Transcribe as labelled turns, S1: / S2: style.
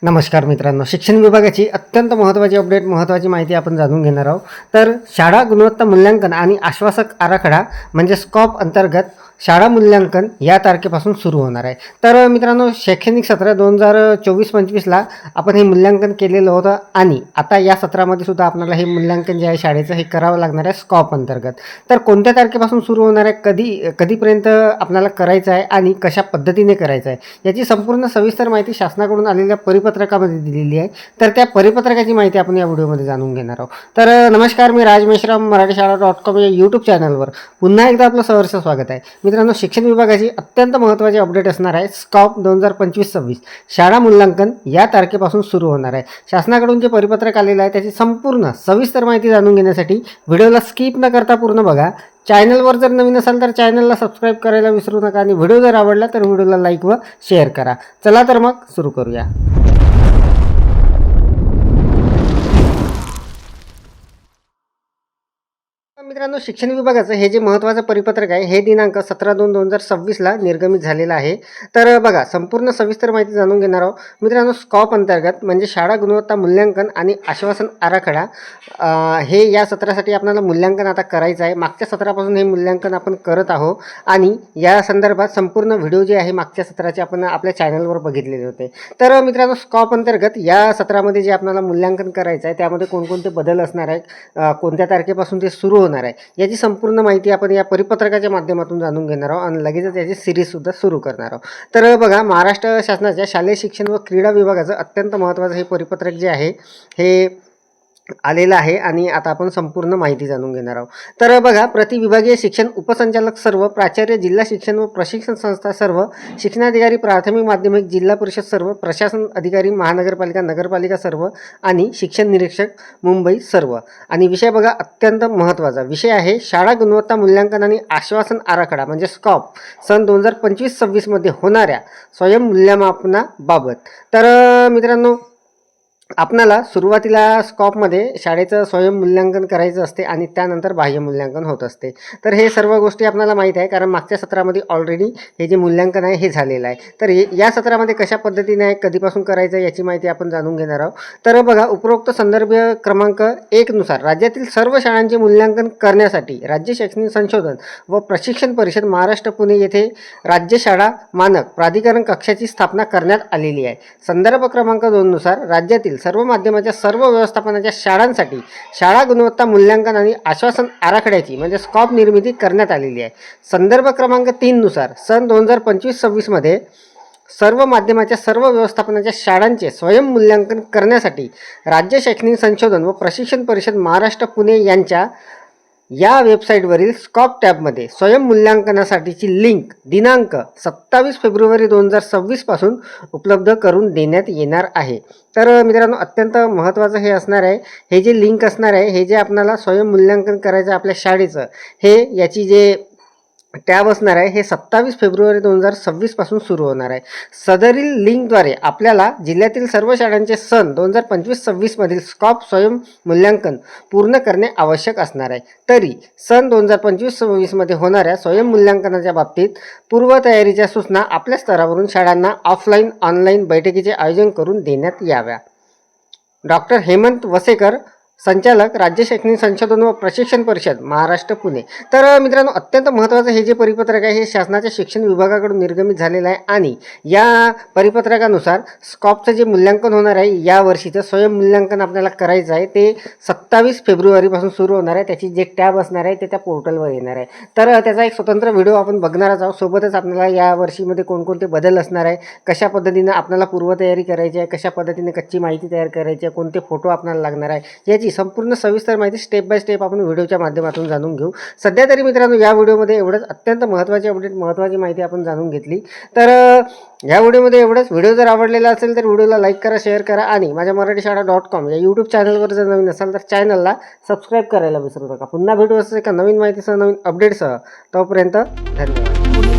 S1: नमस्कार मित्रांनो, शिक्षण विभागाची अत्यंत महत्त्वाची अपडेट, महत्त्वाची माहिती आपण जाणून घेणार आहोत. तर शाळा गुणवत्ता मूल्यांकन आणि आश्वासक आराखडा म्हणजे स्कॉप अंतर्गत शाळा मूल्यांकन या तारखेपासून सुरू होणार आहे. तर मित्रांनो, शैक्षणिक सत्र 2024-25ला आपण हे मूल्यांकन केलेलं होतं आणि आता या सत्रामध्ये सुद्धा आपल्याला हे मूल्यांकन जे आहे शाळेचं हे करावं लागणार आहे स्कॉप अंतर्गत. तर कोणत्या तारखेपासून सुरू होणार आहे, कधीपर्यंत आपल्याला करायचं आहे आणि कशा पद्धतीने करायचं आहे याची संपूर्ण सविस्तर माहिती शासनाकडून आलेल्या परिपत्रकामध्ये दिलेली आहे. तर त्या परिपत्रकाची माहिती आपण या व्हिडिओमध्ये जाणून घेणार आहोत. तर नमस्कार, मी राज मेश्राम, मराठीशाळा.com या यूट्यूब चॅनलवर पुन्हा एकदा आपलं सहर्ष स्वागत आहे. मित्रांनो, शिक्षण विभागाची अत्यंत महत्त्वाची अपडेट असणार आहे. स्कॉप 2025-26 शाळा मूल्यांकन या तारखेपासून सुरू होणार आहे. शासनाकडून जे परिपत्रक आलेलं आहे त्याची संपूर्ण सविस्तर माहिती जाणून घेण्यासाठी व्हिडिओला स्किप न करता पूर्ण बघा. चॅनलवर जर नवीन असाल तर चॅनलला सबस्क्राईब करायला विसरू नका आणि व्हिडिओ जर आवडला तर व्हिडिओला लाईक व शेअर करा. चला तर मग सुरू करूया. मित्रांनो, शिक्षण विभागाचं हे जे महत्त्वाचं परिपत्रक आहे हे दिनांक 17/2/2026ला निर्गमित झालेलं आहे. तर बघा, संपूर्ण सविस्तर माहिती जाणून घेणार आहोत. मित्रांनो, स्कॉप अंतर्गत म्हणजे शाळा गुणवत्ता मूल्यांकन आणि आश्वासन आराखडा हे या सत्रासाठी आपल्याला मूल्यांकन आता करायचं आहे. मागच्या सत्रापासून हे मूल्यांकन आपण करत आहोत आणि या संदर्भात संपूर्ण व्हिडिओ जे आहे मागच्या सत्राचे आपण आपल्या चॅनलवर बघितलेले होते. तर मित्रांनो, स्कॉप अंतर्गत या सत्रामध्ये जे आपल्याला मूल्यांकन करायचं आहे त्यामध्ये कोणकोणते बदल असणार आहेत, कोणत्या तारखेपासून ते सुरू होणार आहे याची संपूर्ण माहिती आपण या परिपत्रकाच्या माध्यमातून जाणून घेणार आहोत आणि लगेचच याची सिरीजसुद्धा सुरू करणार आहोत. तर बघा, महाराष्ट्र शासनाच्या शालेय शिक्षण व क्रीडा विभागाचं अत्यंत महत्त्वाचं हे परिपत्रक जे आहे हे आलेलं आहे आणि आता आपण संपूर्ण माहिती जाणून घेणार आहोत. तर बघा, प्रतिविभागीय शिक्षण उपसंचालक सर्व, प्राचार्य, जिल्हा शिक्षण व प्रशिक्षण संस्था सर्व, शिक्षणाधिकारी प्राथमिक माध्यमिक, जिल्हा परिषद सर्व, प्रशासन अधिकारी महानगरपालिका नगरपालिका सर्व आणि शिक्षण निरीक्षक मुंबई सर्व. आणि विषय बघा, अत्यंत महत्त्वाचा विषय आहे शाळा गुणवत्ता मूल्यांकन आणि आश्वासन आराखडा म्हणजे स्कॉप सन 2025-26 मध्ये होणाऱ्या स्वयंमूल्यमापनाबाबत. तर मित्रांनो, आपणाला सुरुवातीला स्कॉपमध्ये शाळेचं स्वयंमूल्यांकन करायचं असते आणि त्यानंतर बाह्य मूल्यांकन होत असते. तर हे सर्व गोष्टी आपल्याला माहीत आहे, कारण मागच्या सत्रामध्ये ऑलरेडी हे जे मूल्यांकन आहे हे झालेलं आहे. तर या सत्रामध्ये कशा पद्धतीने आहे, कधीपासून करायचं याची माहिती आपण जाणून घेणार आहोत. तर बघा, उपरोक्त संदर्भ क्रमांक 1 नुसार राज्यातील सर्व शाळांचे मूल्यांकन करण्यासाठी राज्य शैक्षणिक संशोधन व प्रशिक्षण परिषद महाराष्ट्र पुणे येथे राज्य शाळा मानक प्राधिकरण कक्षाची स्थापना करण्यात आलेली आहे. संदर्भ क्रमांक 2 नुसार राज्यातील सर्व माध्यमाच्या सर्व व्यवस्थापनाच्या शाळांसाठी शाळा गुणवत्ता मूल्यांकन आणि आश्वासन आराखड्याची म्हणजे स्कॉप निर्मिती करण्यात आलेली आहे. संदर्भ क्रमांक 3 नुसार सन 2025-26 मध्ये सर्व माध्यमाच्या सर्व व्यवस्थापनाच्या शाळांचे स्वयंमूल्यांकन करण्यासाठी राज्य शैक्षणिक संशोधन व प्रशिक्षण परिषद महाराष्ट्र पुणे यांच्या या वेबसाईटवरील स्कॉप टॅबमध्ये स्वयंमूल्यांकनासाठीची लिंक दिनांक 27 फेब्रुवारी 2026 पासून उपलब्ध करून देण्यात येणार आहे. तर मित्रांनो, अत्यंत महत्त्वाचं हे असणार आहे. हे जे लिंक असणार आहे, हे जे आपल्याला स्वयंमूल्यांकन करायचं आपल्या शाळेचं, हे याची जे टॅब असणार आहे हे 27 फेब्रुवारी 2026 पासून सुरू होणार आहे. सदरील लिंकद्वारे आपल्याला जिल्ह्यातील सर्व शाळांचे सन 2025-26 मधील स्कॉप स्वयंमूल्यांकन पूर्ण करणे आवश्यक असणार आहे. तरी सन 2025-26 मध्ये होणाऱ्या स्वयंमूल्यांकनाच्या बाबतीत पूर्वतयारीच्या सूचना आपल्या स्तरावरून शाळांना ऑफलाईन ऑनलाईन बैठकीचे आयोजन करून देण्यात याव्या. डॉक्टर हेमंत वसेकर, संचालक राज्य शैक्षणिक संशोधन व प्रशिक्षण परिषद महाराष्ट्र पुणे. तर मित्रांनो, अत्यंत महत्त्वाचं हे जे परिपत्रक आहे हे शासनाच्या शिक्षण विभागाकडून निर्गमित झालेलं आहे आणि या परिपत्रकानुसार स्कॉपचं जे मूल्यांकन होणार आहे या वर्षीचं स्वयंमूल्यांकन आपल्याला करायचं आहे ते 27 फेब्रुवारीपासून सुरू होणार आहे. त्याची जे टॅब असणार आहे ते त्या पोर्टलवर येणार आहे. तर त्याचा एक स्वतंत्र व्हिडिओ आपण बघणारच आहोत. सोबतच आपल्याला या वर्षीमध्ये कोणकोणते बदल असणार आहे, कशा पद्धतीनं आपल्याला पूर्वतयारी करायची आहे, कशा पद्धतीने कच्ची माहिती तयार करायची आहे, कोणते फोटो आपल्याला लागणार आहे याची संपूर्ण सविस्तर माहिती स्टेप बाय स्टेप आपण व्हिडिओच्या माध्यमातून जाणून घेऊ. सध्या तरी मित्रांनो, या व्हिडिओमध्ये एवढंच अत्यंत महत्त्वाची अपडेट, महत्त्वाची माहिती आपण जाणून घेतली. तर या व्हिडिओमध्ये एवढंच. व्हिडिओ जर आवडलेला असेल तर व्हिडिओला लाईक करा, शेअर करा आणि माझ्या मराठीशाळा.com या यूट्यूब चॅनलवर जर नवीन असाल तर चॅनलला सबस्क्राईब करायला विसरू नका. पुन्हा भेटू असं एका नवीन माहितीसह, नवीन अपडेटसह. तोपर्यंत धन्यवाद.